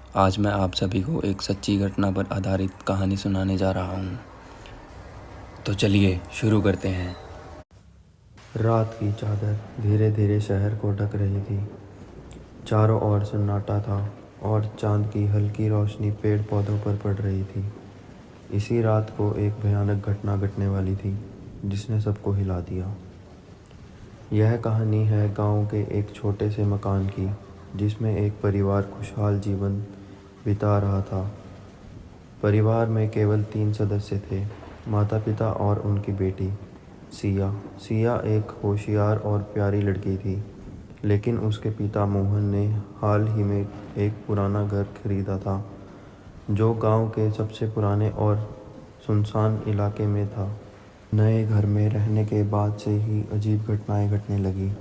आज मैं आप सभी को एक सच्ची घटना पर आधारित कहानी सुनाने जा रहा हूँ। तो चलिए शुरू करते हैं। रात की चादर धीरे धीरे शहर को ढक रही थी। चारों ओर सन्नाटा था और चांद की हल्की रोशनी पेड़ पौधों पर पड़ रही थी। इसी रात को एक भयानक घटना घटने वाली थी जिसने सबको हिला दिया। यह कहानी है गांव के एक छोटे से मकान की, जिसमें एक परिवार खुशहाल जीवन बिता रहा था। परिवार में केवल 3 सदस्य थे, माता पिता और उनकी बेटी सिया। सिया एक होशियार और प्यारी लड़की थी, लेकिन उसके पिता मोहन ने हाल ही में एक पुराना घर खरीदा था, जो गांव के सबसे पुराने और सुनसान इलाके में था। नए घर में रहने के बाद से ही अजीब घटनाएं घटने लगी।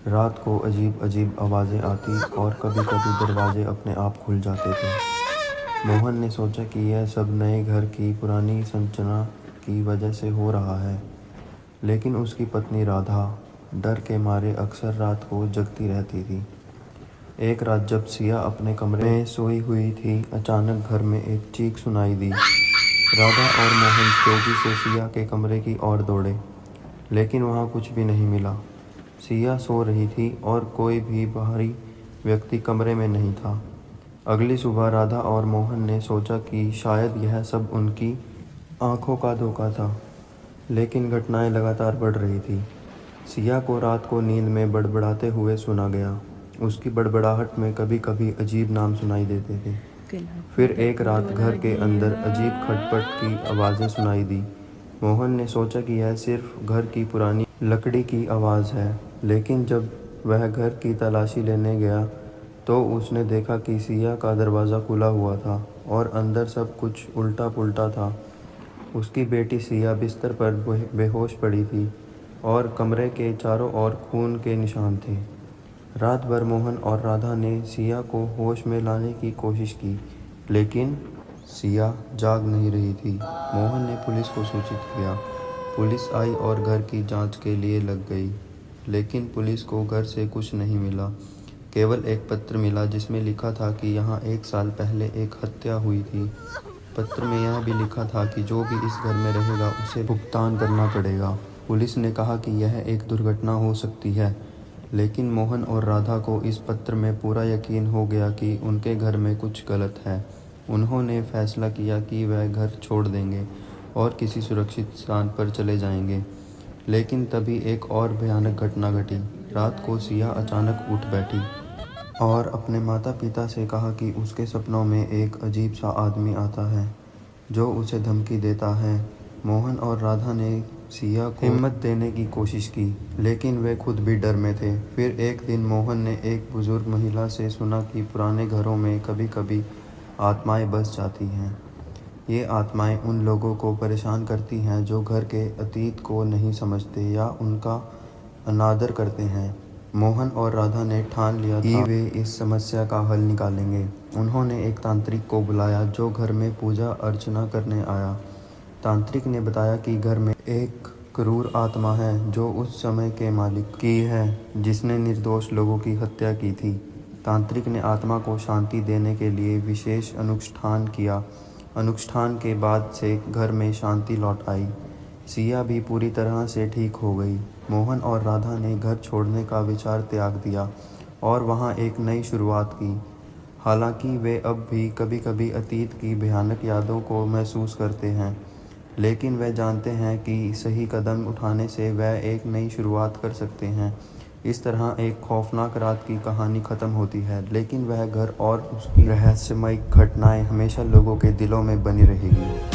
रात को अजीब अजीब आवाज़ें आती और कभी कभी दरवाजे अपने आप खुल जाते थे। मोहन ने सोचा कि यह सब नए घर की पुरानी संरचना की वजह से हो रहा है, लेकिन उसकी पत्नी राधा डर के मारे अक्सर रात को जगती रहती थी। एक रात जब सिया अपने कमरे में सोई हुई थी, अचानक घर में एक चीख सुनाई दी। राधा और मोहन तेजी से सिया के कमरे की ओर दौड़े, लेकिन वहाँ कुछ भी नहीं मिला। सिया सो रही थी और कोई भी बाहरी व्यक्ति कमरे में नहीं था। अगली सुबह राधा और मोहन ने सोचा कि शायद यह सब उनकी आंखों का धोखा था, लेकिन घटनाएं लगातार बढ़ रही थी। सिया को रात को नींद में बड़बड़ाते हुए सुना गया। उसकी बड़बड़ाहट में कभी कभी अजीब नाम सुनाई देते थे। फिर एक रात घर के अंदर अजीब खटपट की आवाज़ें सुनाई दी। मोहन ने सोचा कि यह सिर्फ घर की पुरानी लकड़ी की आवाज़ है, लेकिन जब वह घर की तलाशी लेने गया तो उसने देखा कि सिया का दरवाज़ा खुला हुआ था और अंदर सब कुछ उल्टा पुल्टा था। उसकी बेटी सिया बिस्तर पर बेहोश पड़ी थी और कमरे के चारों ओर खून के निशान थे। रात भर मोहन और राधा ने सिया को होश में लाने की कोशिश की, लेकिन सिया जाग नहीं रही थी। मोहन ने पुलिस को सूचित किया। पुलिस आई और घर की जांच के लिए लग गई, लेकिन पुलिस को घर से कुछ नहीं मिला। केवल एक पत्र मिला जिसमें लिखा था कि यहाँ 1 साल पहले एक हत्या हुई थी। पत्र में यह भी लिखा था कि जो भी इस घर में रहेगा उसे भुगतान करना पड़ेगा। पुलिस ने कहा कि यह एक दुर्घटना हो सकती है, लेकिन मोहन और राधा को इस पत्र में पूरा यकीन हो गया कि उनके घर में कुछ गलत है। उन्होंने फैसला किया कि वह घर छोड़ देंगे और किसी सुरक्षित स्थान पर चले जाएंगे। लेकिन तभी एक और भयानक घटना घटी। रात को सिया अचानक उठ बैठी और अपने माता पिता से कहा कि उसके सपनों में एक अजीब सा आदमी आता है जो उसे धमकी देता है। मोहन और राधा ने सिया को हिम्मत देने की कोशिश की, लेकिन वे खुद भी डर में थे। फिर एक दिन मोहन ने एक बुजुर्ग महिला से सुना कि पुराने घरों में कभी कभी आत्माएं बस जाती हैं। ये आत्माएं उन लोगों को परेशान करती हैं जो घर के अतीत को नहीं समझते या उनका अनादर करते हैं। मोहन और राधा ने ठान लिया कि वे इस समस्या का हल निकालेंगे। उन्होंने एक तांत्रिक को बुलाया जो घर में पूजा अर्चना करने आया। तांत्रिक ने बताया कि घर में एक क्रूर आत्मा है जो उस समय के मालिक की है जिसने निर्दोष लोगों की हत्या की थी। तांत्रिक ने आत्मा को शांति देने के लिए विशेष अनुष्ठान किया। अनुष्ठान के बाद से घर में शांति लौट आई। सिया भी पूरी तरह से ठीक हो गई। मोहन और राधा ने घर छोड़ने का विचार त्याग दिया और वहां एक नई शुरुआत की। हालांकि वे अब भी कभी कभी अतीत की भयानक यादों को महसूस करते हैं, लेकिन वे जानते हैं कि सही कदम उठाने से वह एक नई शुरुआत कर सकते हैं। इस तरह एक खौफनाक रात की कहानी ख़त्म होती है, लेकिन वह घर और उसकी रहस्यमय घटनाएं हमेशा लोगों के दिलों में बनी रहेगी।